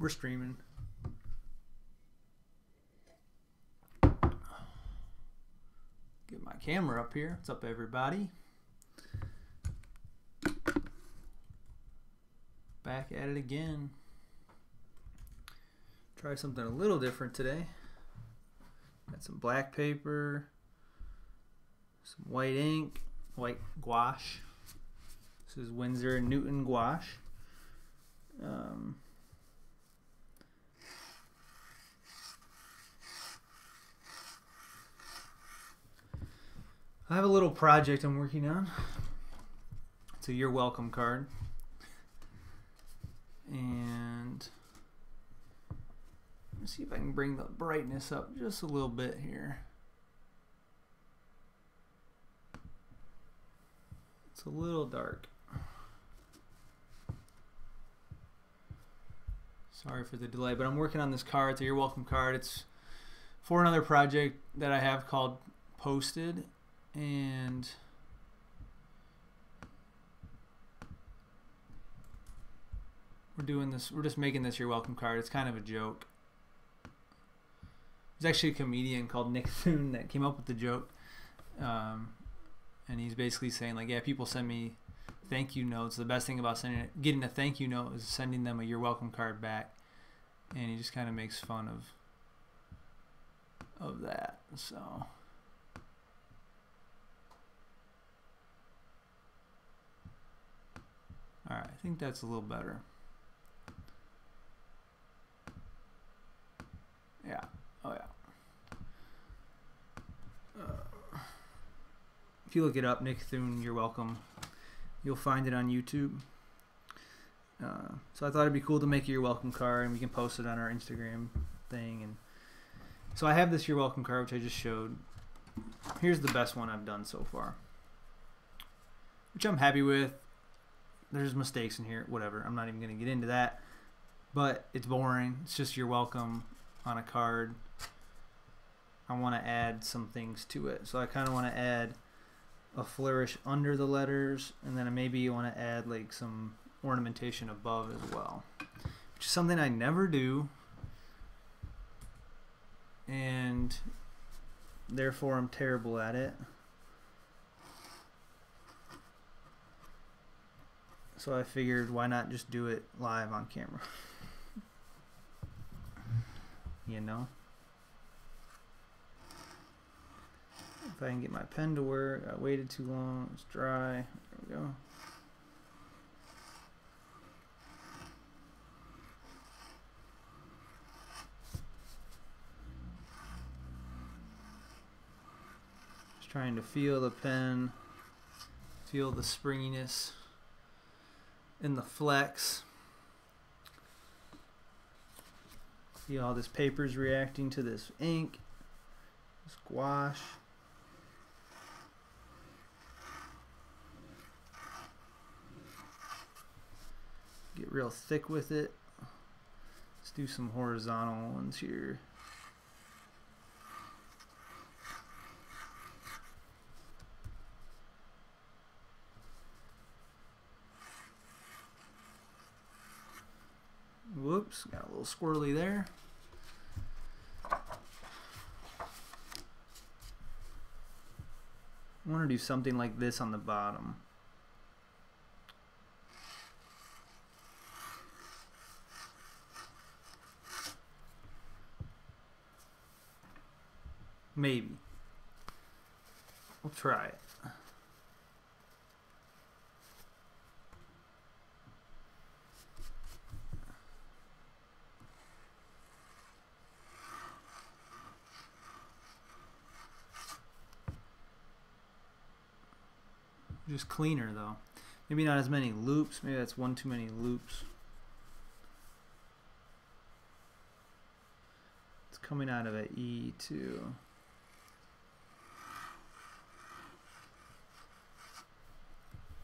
We're streaming. Get my camera up here. What's up, everybody? Back at it again. Try something a little different today. Got some black paper, some white ink, white gouache. This is Winston and Newtown gouache. I have a little project I'm working on. It's a "You're Welcome" card. And let's see if I can bring the brightness up just a little bit here. It's a little dark. Sorry for the delay, but I'm working on this card. It's a "You're Welcome" card. It's for another project that I have called Posted. And we're doing this, we're just making this "You're Welcome" card. It's kind of a joke. There's actually a comedian called Newtown that came up with the joke. And he's basically saying, like, yeah, people send me thank you notes. The best thing about getting a thank you note is sending them a "You're Welcome" card back. And he just kind of makes fun of that. So alright, I think that's a little better. Yeah. Oh, yeah. If you look it up, Newtown, "You're Welcome," you'll find it on YouTube. So I thought it'd be cool to make a "You're Welcome" card, and we can post it on our Instagram thing. And so I have this "You're Welcome" card, which I just showed. Here's the best one I've done so far, which I'm happy with. There's mistakes in here, whatever. I'm not even going to get into that. But it's boring. It's just "You're Welcome" on a card. I want to add some things to it. So I kind of want to add a flourish under the letters, and then maybe you want to add like some ornamentation above as well, which is something I never do, and therefore I'm terrible at it. So I figured, why not just do it live on camera? You know? If I can get my pen to work. I waited too long. It's dry. There we go. Just trying to feel the pen. Feel the springiness in the flex. See all this paper's reacting to this ink, this gouache. Get real thick with it. Let's do some horizontal ones here. Whoops, got a little squirrely there. I want to do something like this on the bottom. Maybe. We'll try it. Just cleaner though. Maybe not as many loops. Maybe that's one too many loops. It's coming out of an E too.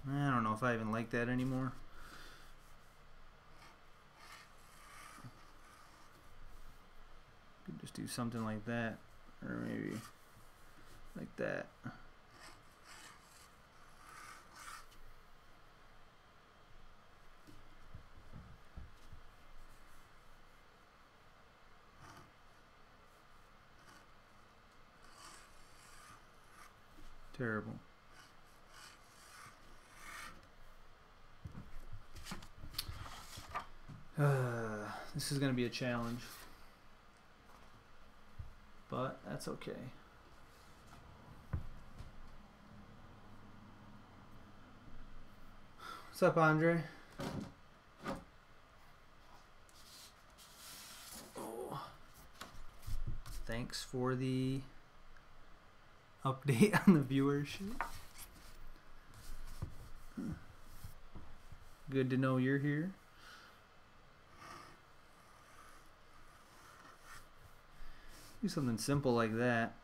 I don't know if I even like that anymore. Could just do something like that, or maybe like that. Terrible. This is going to be a challenge. But that's okay. What's up, Andre? Oh. Thanks for the update on the viewership. Good to know you're here. Do something simple like that.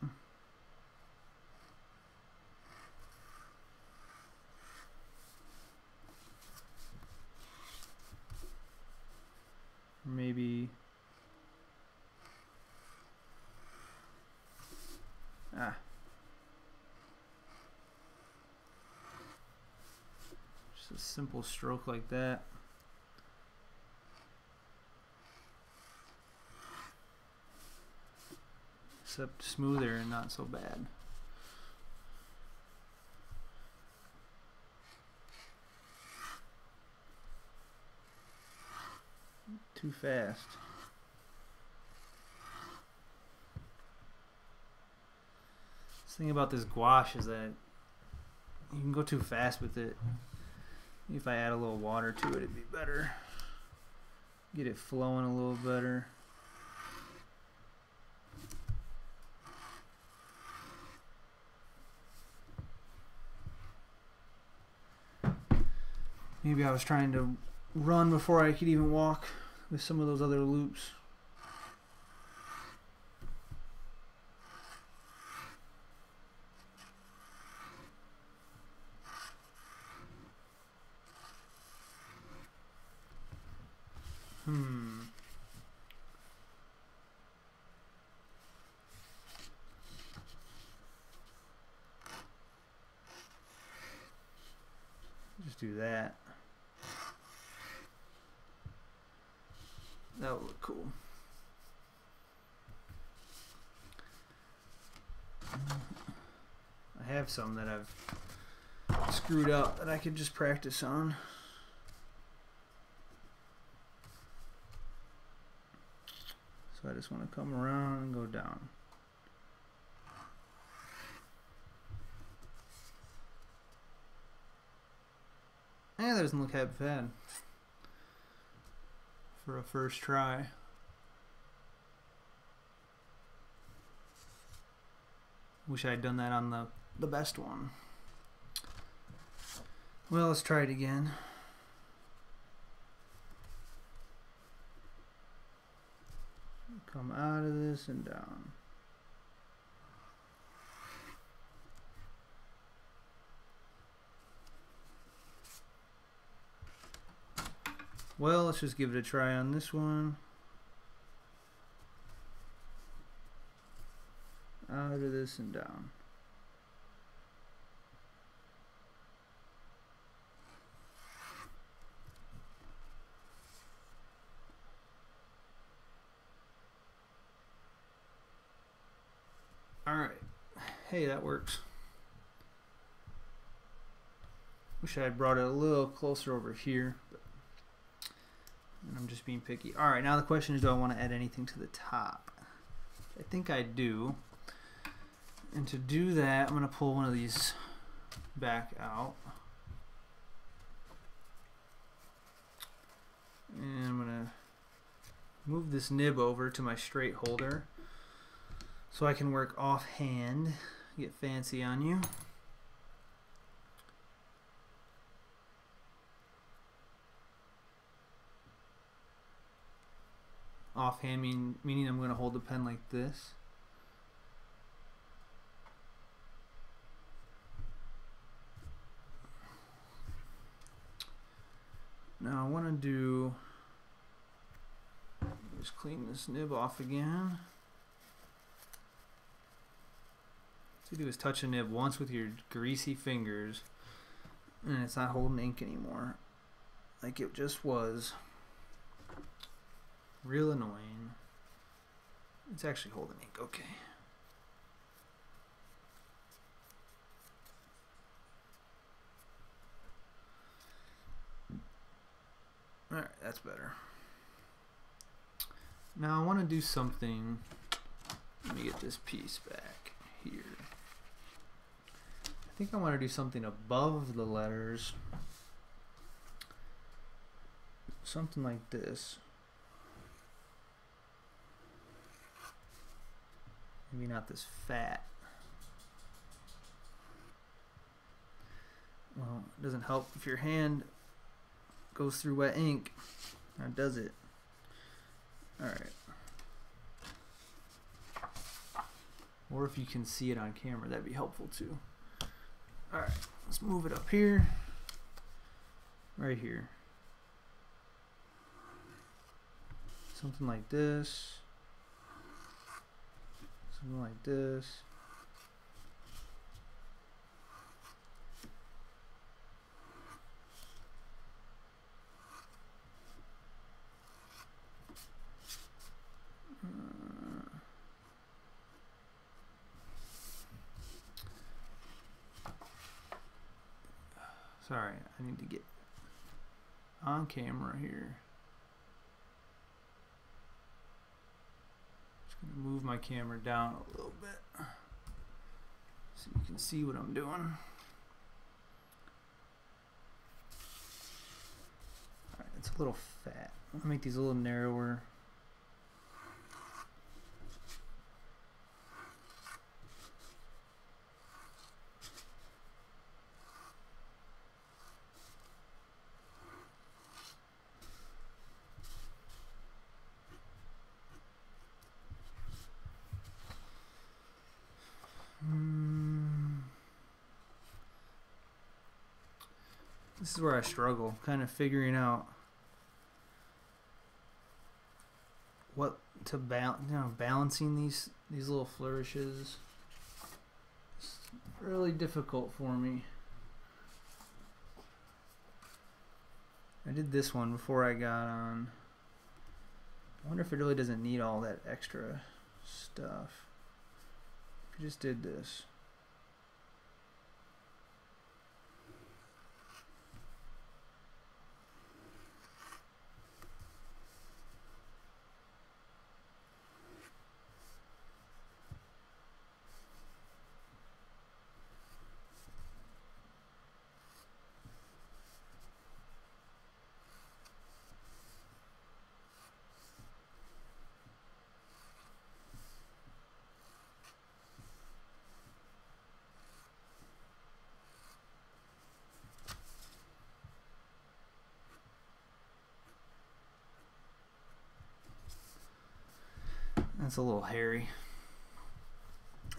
Maybe just a simple stroke like that. Except smoother and not so bad. Too fast. The thing about this gouache is that you can go too fast with it. If I add a little water to it, it'd be better. Get it flowing a little better. Maybe I was trying to run before I could even walk with some of those other loops. Just do that. That would look cool. I have some that I've screwed up that I could just practice on. So I just want to come around and go down. Yeah, that doesn't look half bad for a first try. Wish I had done that on the best one. Well, let's try it again. Come out of this and down. Well, let's just give it a try on this one. Out of this and down. Alright. Hey, that works. Wish I had brought it a little closer over here, but I'm just being picky. Alright, now the question is, do I want to add anything to the top? I think I do. And to do that, I'm going to pull one of these back out. And I'm going to move this nib over to my straight holder so I can work offhand, get fancy on you. Offhand meaning I'm going to hold the pen like this. Now I want to just clean this nib off again. What you do is touch a nib once with your greasy fingers and it's not holding ink anymore like it just was. Real annoying. It's actually holding ink. Okay. that's better. Now I want to do something. Let me get this piece back here. I think I want to do something above the letters. Something like this. Maybe not this fat. Well, it doesn't help if your hand goes through wet ink. Now does it? Alright. Or if you can see it on camera, that'd be helpful too. Alright, let's move it up here. Right here. Something like this. Something like this. Sorry, I need to get on camera here. Just gonna move my camera down a little bit so you can see what I'm doing. Alright, it's a little fat. I'm gonna make these a little narrower. This is where I struggle, kind of figuring out what to balancing these little flourishes. It's really difficult for me. I did this one before I got on. I wonder if it really doesn't need all that extra stuff. If you just did this. That's a little hairy.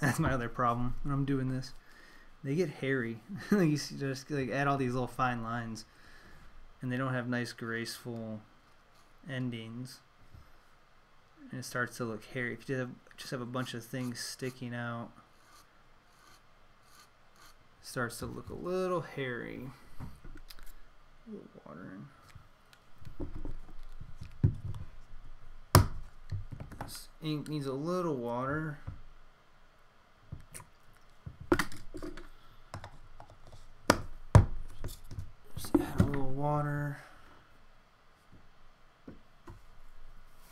That's my other problem when I'm doing this. They get hairy. You just like add all these little fine lines, and they don't have nice, graceful endings, and it starts to look hairy. If you just have a bunch of things sticking out, it starts to look a little hairy. A little water in. This ink needs a little water. Just add a little water.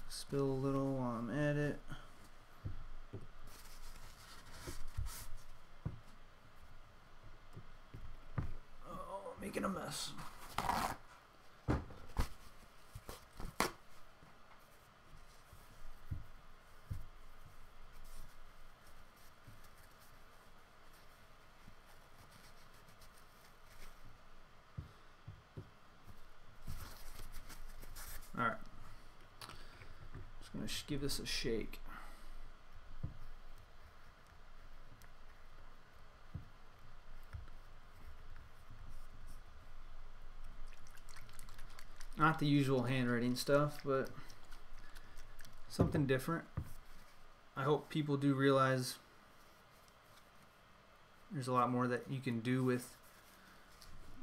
Spill a little while I'm at it. Oh, making a mess. Alright, just going to give this a shake. Not the usual handwriting stuff, but something different. I hope people do realize there's a lot more that you can do with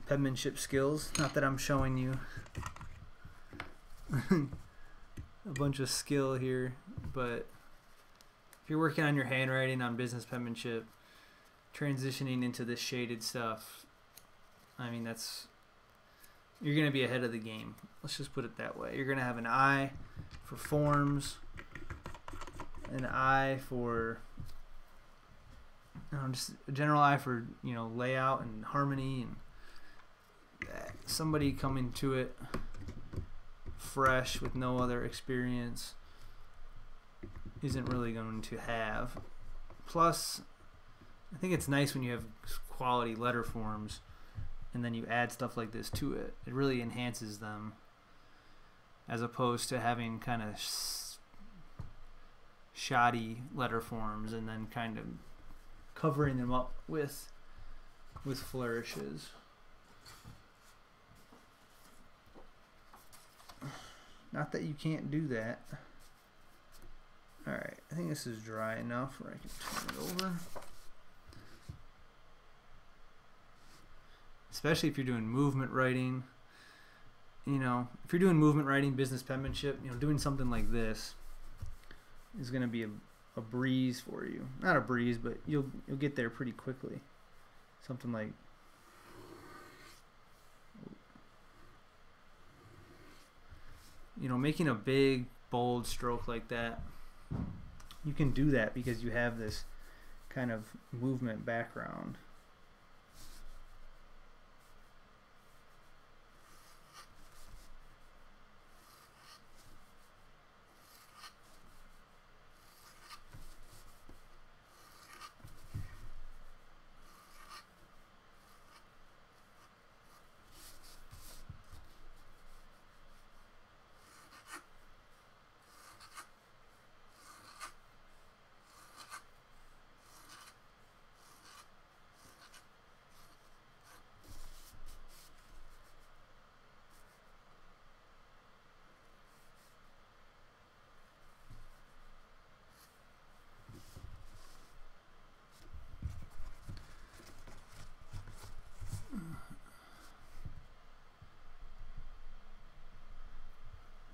penmanship skills. Not that I'm showing you a bunch of skill here, but if you're working on your handwriting, on business penmanship, transitioning into this shaded stuff, I mean, that's you're going to be ahead of the game. Let's just put it that way. You're going to have an eye for forms, an eye for, just a general eye for, layout and harmony, and somebody coming to it fresh with no other experience isn't really going to have. Plus, I think it's nice when you have quality letter forms and then you add stuff like this to it. It really enhances them, as opposed to having kind of shoddy letter forms and then kind of covering them up with flourishes. Not that you can't do that. Alright, I think this is dry enough where I can turn it over. Especially if you're doing movement writing. If you're doing movement writing, business penmanship, doing something like this is going to be a breeze for you. Not a breeze, but you'll get there pretty quickly. Something like, making a big, bold stroke like that. You can do that because you have this kind of movement background.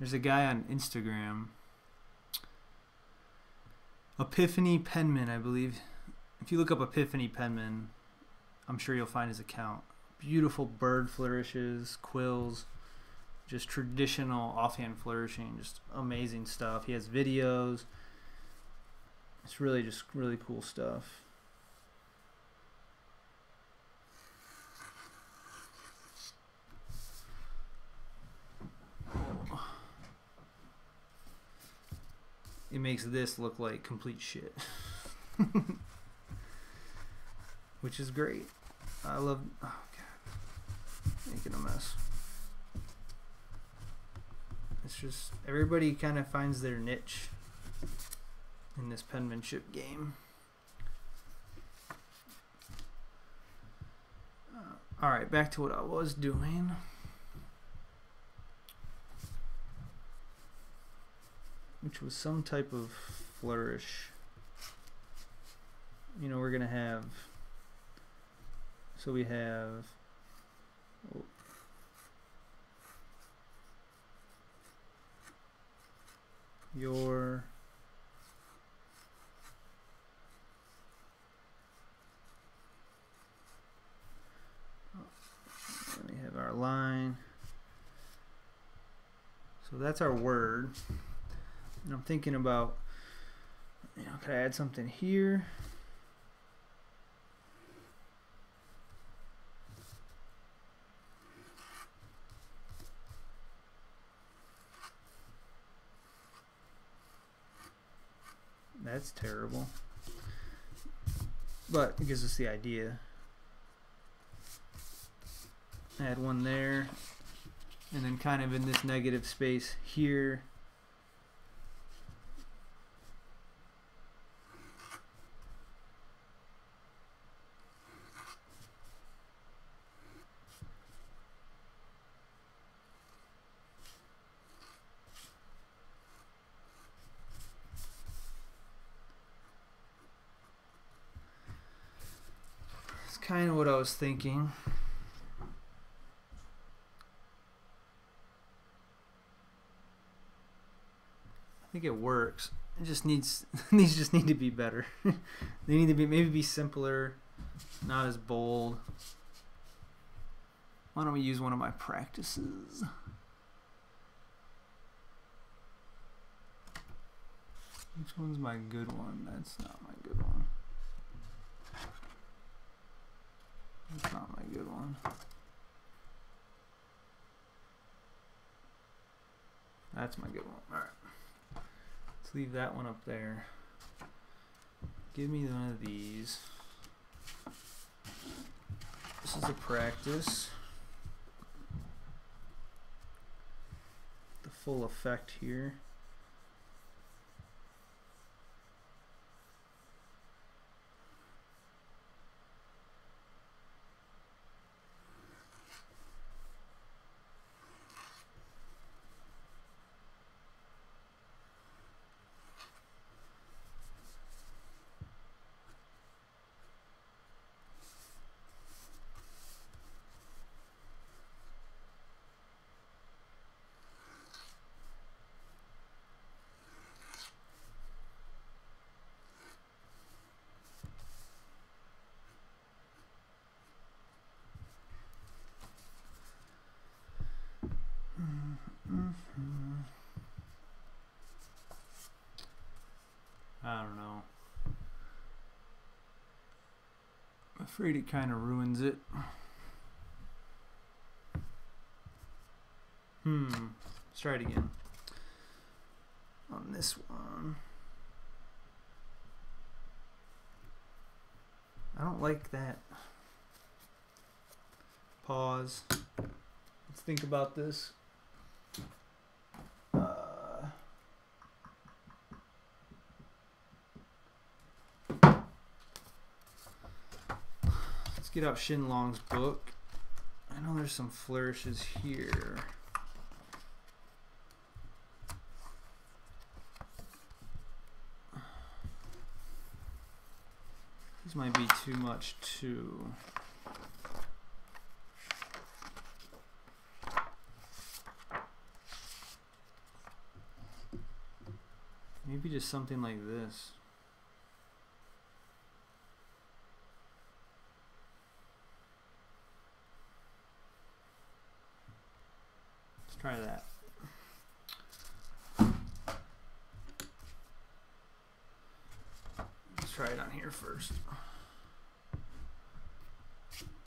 There's a guy on Instagram, Epiphany Penman, I believe. If you look up Epiphany Penman, I'm sure you'll find his account. Beautiful bird flourishes, quills, just traditional offhand flourishing, just amazing stuff. He has videos. It's really just really cool stuff. It makes this look like complete shit. Which is great. I love, oh god, making a mess. It's just, everybody kind of finds their niche in this penmanship game. Alright, back to what I was doing. Which was some type of flourish. We're going to have, so we have, your, then we have our line. So that's our word. And I'm thinking about, could I add something here? That's terrible. But it gives us the idea. Add one there. And then kind of in this negative space here. Kind of what I was thinking. I think it works. It just needs these just need to be better. They need to be maybe be simpler, not as bold. Why don't we use one of my practices? Which one's my good one? That's not my good one. That's not my good one. That's my good one. Alright. Let's leave that one up there. Give me one of these. This is a practice. The full effect here. I don't know. I'm afraid it kind of ruins it. Let's try it again. On this one. I don't like that. Pause. Let's think about this. Let's get out Shinlong's book. I know there's some flourishes here. These might be too much too. Maybe just something like this. Let's try that. Let's try it on here first.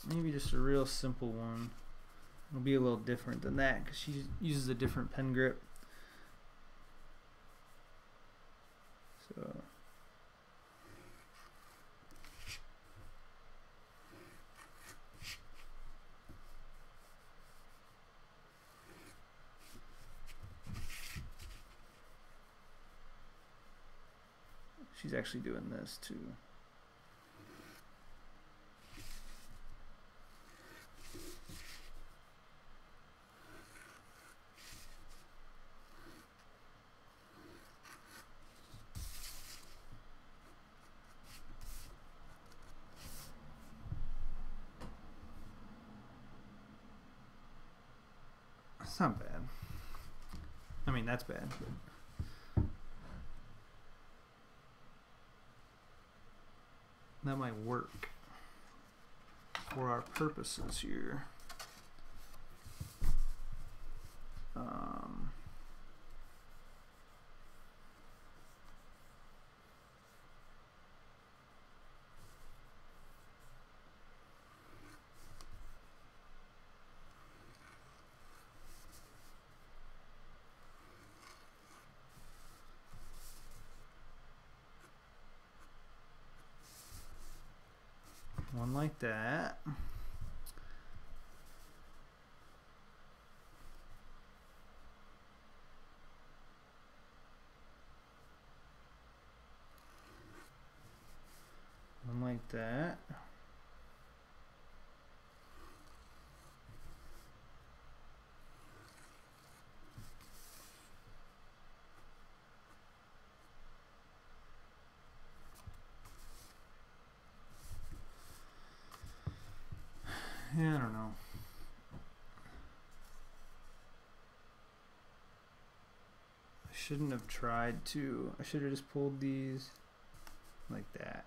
Maybe just a real simple one. It'll be a little different than that because she uses a different pen grip. So she's actually doing this too. It's not bad. I mean, that's bad. But that might work for our purposes here. One like that. One like that. Yeah, I don't know. I shouldn't have tried to. I should have just pulled these like that.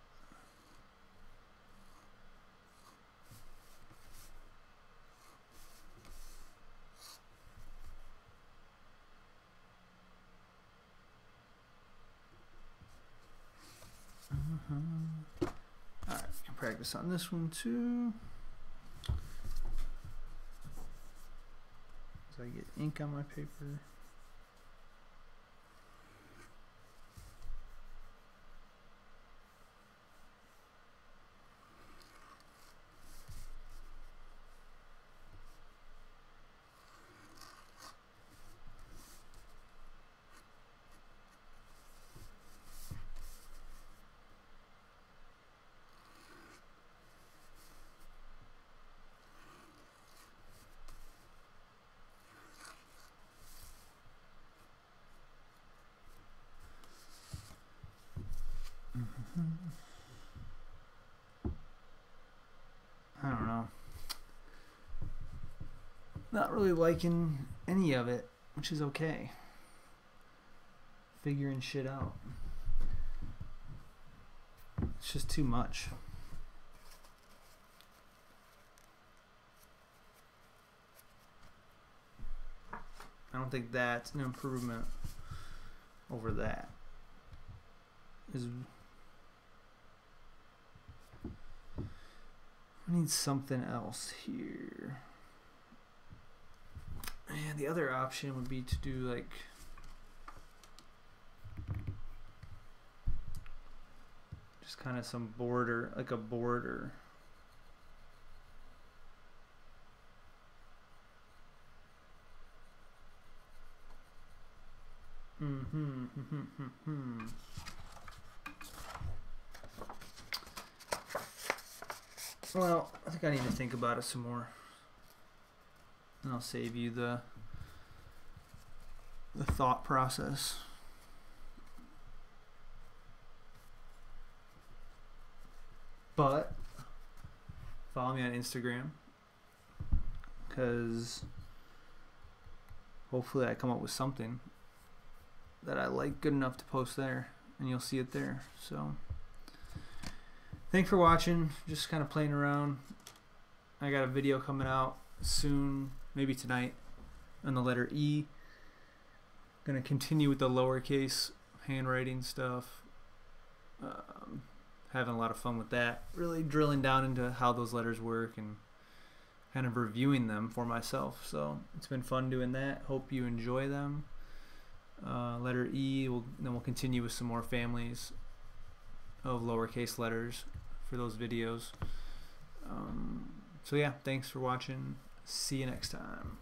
Alright, we can practice on this one too. So I get ink on my paper. I don't know. Not really liking any of it, which is okay. Figuring shit out. It's just too much. I don't think that's an improvement over that. I need something else here. And the other option would be to do like just kind of some border, like a border. Well, I think I need to think about it some more. And I'll save you the thought process. But follow me on Instagram, because hopefully I come up with something that I like good enough to post there, and you'll see it there. So thanks for watching. Just kind of playing around. I got a video coming out soon, maybe tonight, on the letter E. Gonna continue with the lowercase handwriting stuff. Having a lot of fun with that. Really drilling down into how those letters work and kind of reviewing them for myself. So it's been fun doing that. Hope you enjoy them. Letter E, then we'll continue with some more families of lowercase letters for those videos. So yeah, thanks for watching. See you next time.